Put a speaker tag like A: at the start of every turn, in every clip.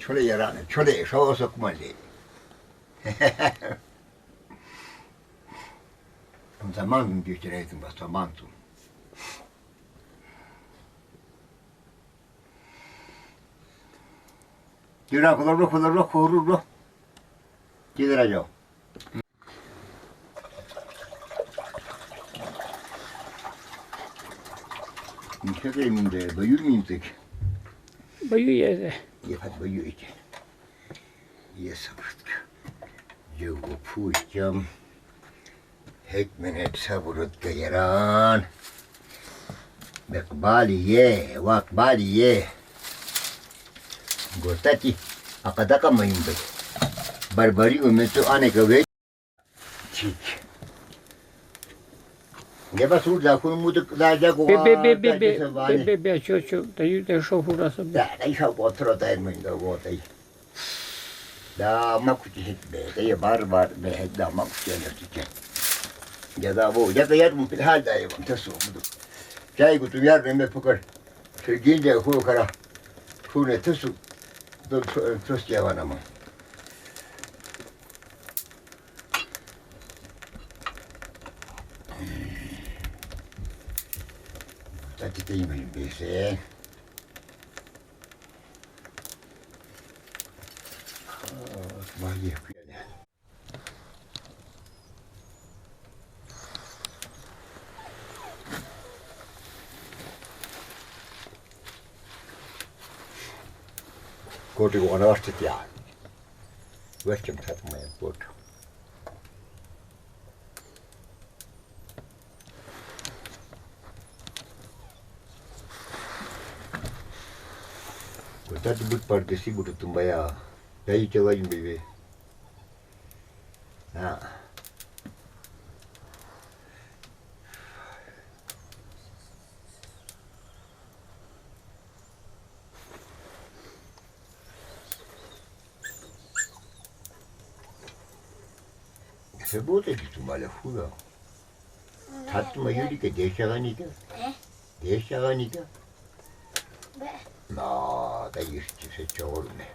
A: 초래 열하네. 초래 서서 그만리. Zamanul dicerea din bastamantul. Gira cu Gira eu. Niște de minte, băiuri mintic.
B: Băiuie.
A: E fac băiuri. E să eu cu pușteam. Hekmenet saburut gayaran. Bekbaliye, wakbaliye. Gotati, akadaka mayimbe. Barbari umetu aneka ve. Çik. Ne basur da kun muduk da jago.
B: Be, ce, dar eu de șoful să
A: Da, dai ha potro da min da gotai. Da, makuti hekbe, da e barbar be da makuti enerjike. Ya da bu, ya da yardım bir hal dahi var. Nasıl oldu? Çay kutu yardım bir fukar. Şu gence hukara. Hune tusu. Tus yavan ama. Tati değil miyim bilse? Vay yapıyor. Gå till gården vart jag. Vart jag satt mig bort. Tadi but partisi but tumbaya. Dai celain bebe. Ha. Se bote ki tumala fura. Tatma yuri ke deşaganika. Deşaganika. No, da yürütçü se çoğulme.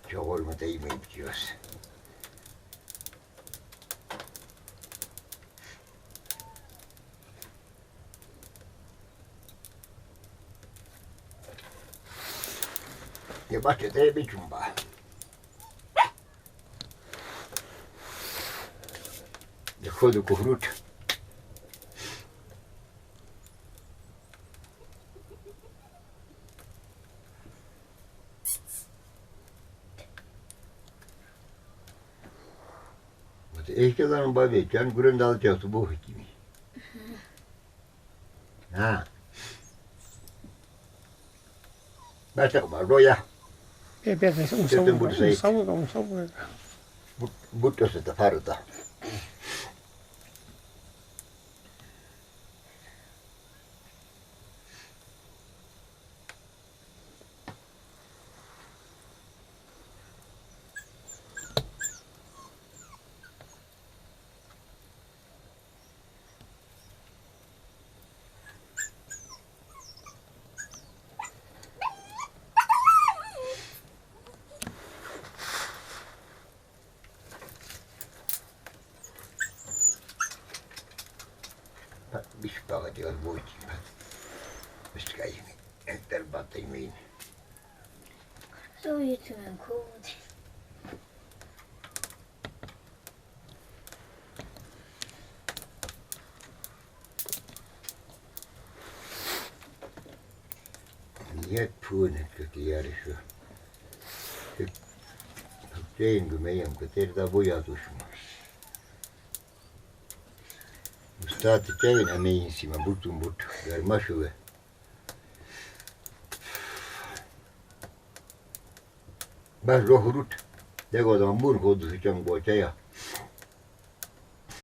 A: Çoğulme da yemeği diyoruz. Ya başta bir cumba. Ya kodu kuhrut. Eşyaların babeyken güründe alacaktı bu gibi. Ha. Başka var roya.
B: Be, un savură.
A: Bută să te fară da. Bispaga diyor bu için. Biskayı enter batayım yine.
C: So yutun cold.
A: Niyet puhunet kötü yarışı. Tein gümeyem kötü da bu yazışma. Stati tein ameinsima butun but. Garmaşıve. Bas rohurut. Dego da mur kodu sıçan boçaya.